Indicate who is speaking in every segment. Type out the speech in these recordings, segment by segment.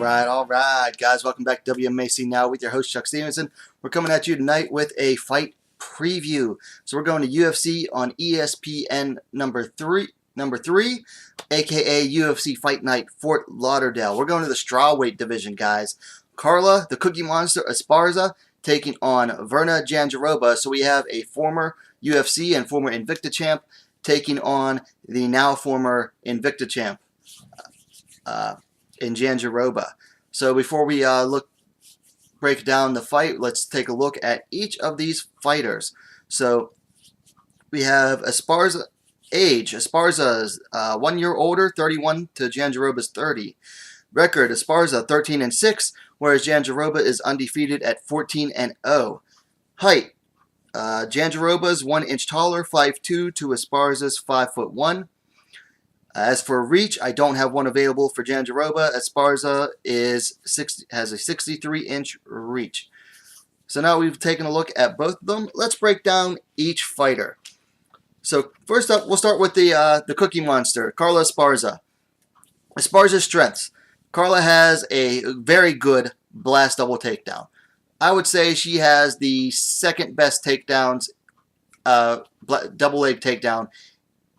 Speaker 1: All right, guys. Welcome back to WMMA Now with your host, Chuck Stevenson. We're coming at you tonight with a fight preview. So we're going to UFC on ESPN number three, aka UFC Fight Night Fort Lauderdale. We're going to the strawweight division, guys. Carla, the Cookie Monster Esparza, taking on Virna Jandiroba. So we have a former UFC and former Invicta champ taking on the now former Invicta champ in Jandiroba. So before we break down the fight, let's take a look at each of these fighters. So we have Esparza age. Esparza is 1 year older, 31 to Jandiroba's 30. Record, Esparza 13-6, whereas Jandiroba is undefeated at 14-0. Height, Jandiroba's 1 inch taller, 5'2", to Esparza's 5'1". As for reach, I don't have one available for Jandiroba. Esparza has a 63-inch reach. So now we've taken a look at both of them. Let's break down each fighter. So first up, we'll start with the Cookie Monster, Carla Esparza. Esparza's strengths. Carla has a very good blast double takedown. I would say she has the second best takedowns, double leg takedown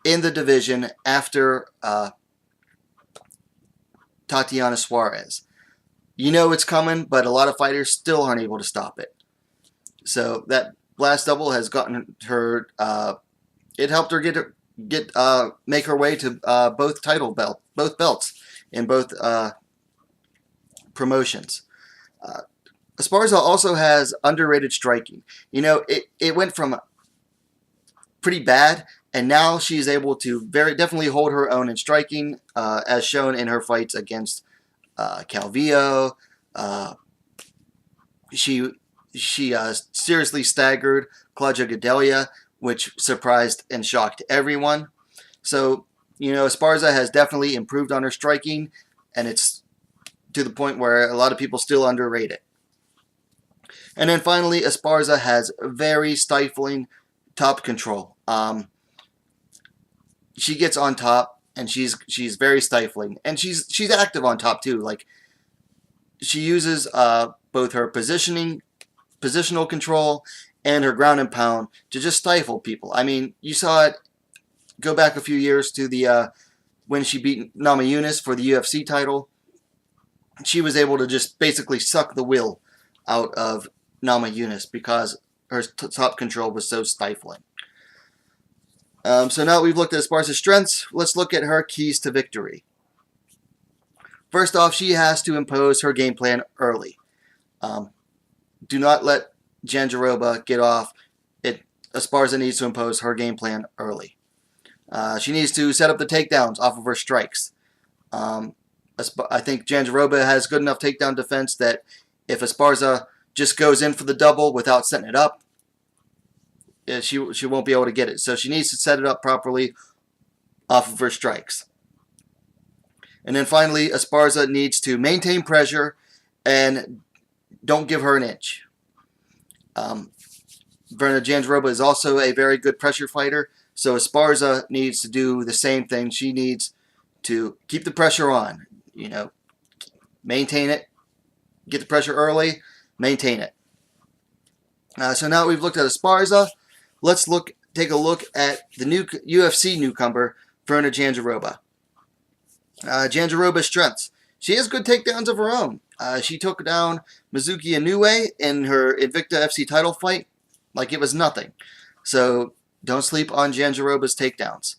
Speaker 1: in the division after Tatiana Suarez. You know it's coming, but a lot of fighters still aren't able to stop it. So that blast double has gotten her. It helped her make her way to both belts in both promotions. Esparza also has underrated striking. You know, it went from pretty bad, and now she's able to definitely hold her own in striking, as shown in her fights against Calvillo. She seriously staggered Claudia Gadelha, which surprised and shocked everyone. So, you know, Esparza has definitely improved on her striking, and it's to the point where a lot of people still underrate it. And then finally, Esparza has very stifling top control. She gets on top, and she's very stifling, and she's active on top too. Like, she uses both her positional control and her ground and pound to just stifle people. I mean, you saw it go back a few years to the when she beat Namajunas for the UFC title. She was able to just basically suck the will out of Namajunas because her top control was so stifling. So now we've looked at Esparza's strengths, let's look at her keys to victory. First off, she has to impose her game plan early. Do not let Jandiroba get off. Esparza needs to impose her game plan early. She needs to set up the takedowns off of her strikes. I think Jandiroba has good enough takedown defense that if Esparza just goes in for the double without setting it up, she won't be able to get it. So she needs to set it up properly off of her strikes. And then finally, Esparza needs to maintain pressure and don't give her an inch. Virna Jandiroba is also a very good pressure fighter, so Esparza needs to do the same thing. She needs to keep the pressure on. You know, maintain it, get the pressure early, maintain it. So now we've looked at Esparza. Let's take a look at the new UFC newcomer, Virna Jandiroba. Jandiroba's strengths. She has good takedowns of her own. She took down Mizuki Inoue in her Invicta FC title fight like it was nothing. So don't sleep on Jandiroba's takedowns.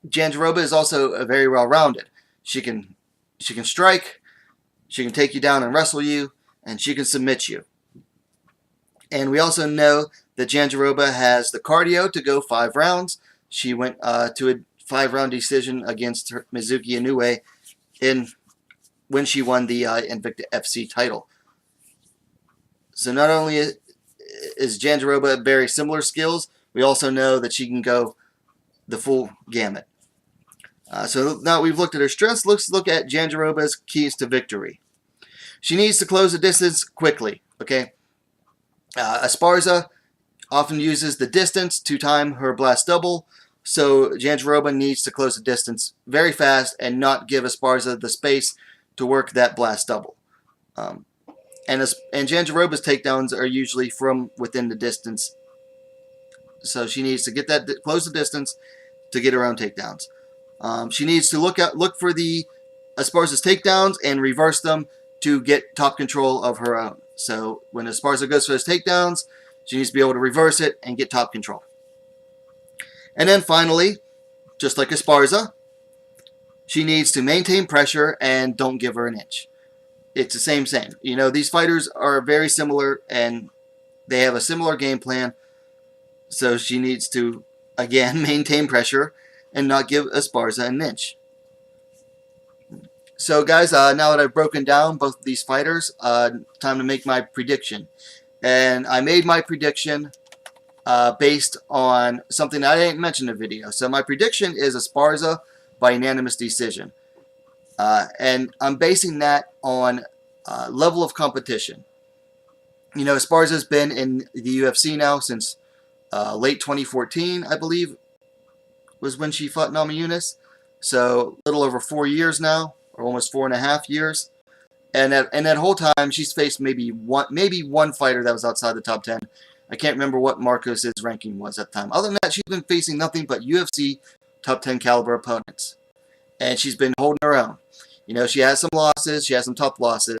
Speaker 1: Jandiroba is also very well-rounded. She can strike, she can take you down and wrestle you, and she can submit you. And we also know that Jandiroba has the cardio to go 5 rounds. She went to a 5-round decision against Mizuki Inoue when she won the Invicta FC title. So not only is Jandiroba very similar skills, we also know that she can go the full gamut. So now we've looked at her strengths, let's look at Jandiroba's keys to victory. She needs to close the distance quickly, okay? Esparza often uses the distance to time her blast double, so Jandiroba needs to close the distance very fast and not give Esparza the space to work that blast double. And Jandiroba's takedowns are usually from within the distance, so she needs to get that close the distance to get her own takedowns. She needs to look for the Esparza's takedowns and reverse them to get top control of her own. So when Esparza goes for those takedowns, she needs to be able to reverse it and get top control. And then finally, just like Esparza, she needs to maintain pressure and don't give her an inch. It's the same. You know, these fighters are very similar and they have a similar game plan. So she needs to, again, maintain pressure and not give Esparza an inch. So guys, now that I've broken down both of these fighters, time to make my prediction. And I made my prediction based on something that I didn't mention in the video. So my prediction is Esparza by unanimous decision. And I'm basing that on level of competition. You know, Esparza's been in the UFC now since late 2014, I believe, was when she fought Namajunas. So a little over 4 years now, or almost 4.5 years. And that whole time, she's faced maybe one fighter that was outside the top 10. I can't remember what Marcos' ranking was at the time. Other than that, she's been facing nothing but UFC top 10 caliber opponents. And she's been holding her own. You know, she has some losses, she has some tough losses,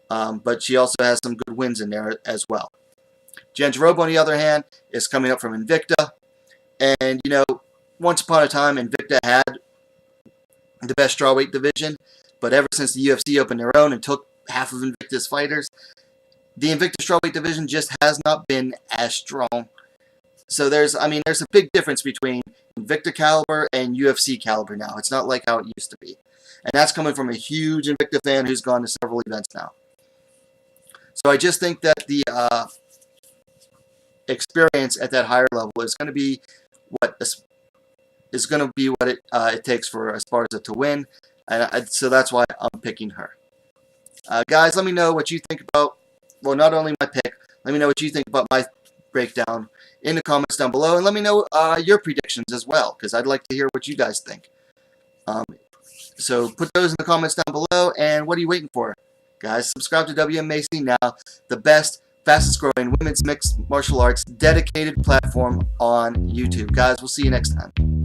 Speaker 1: but she also has some good wins in there as well. Jandiroba, on the other hand, is coming up from Invicta. And, you know, once upon a time, Invicta had the best strawweight division, but ever since the UFC opened their own and took half of Invicta's fighters, the Invicta strawweight division just has not been as strong. So there's a big difference between Invicta caliber and UFC caliber now. It's not like how it used to be. And that's coming from a huge Invicta fan who's gone to several events now. So I just think that the experience at that higher level is going to be what it takes for Esparza to win. And so that's why I'm picking her. Guys, let me know what you think about, well, not only my pick, let me know what you think about my breakdown in the comments down below. And let me know your predictions as well, because I'd like to hear what you guys think. So put those in the comments down below. And what are you waiting for? Guys, subscribe to WMMA now, the best, fastest growing women's mixed martial arts dedicated platform on YouTube. Guys, we'll see you next time.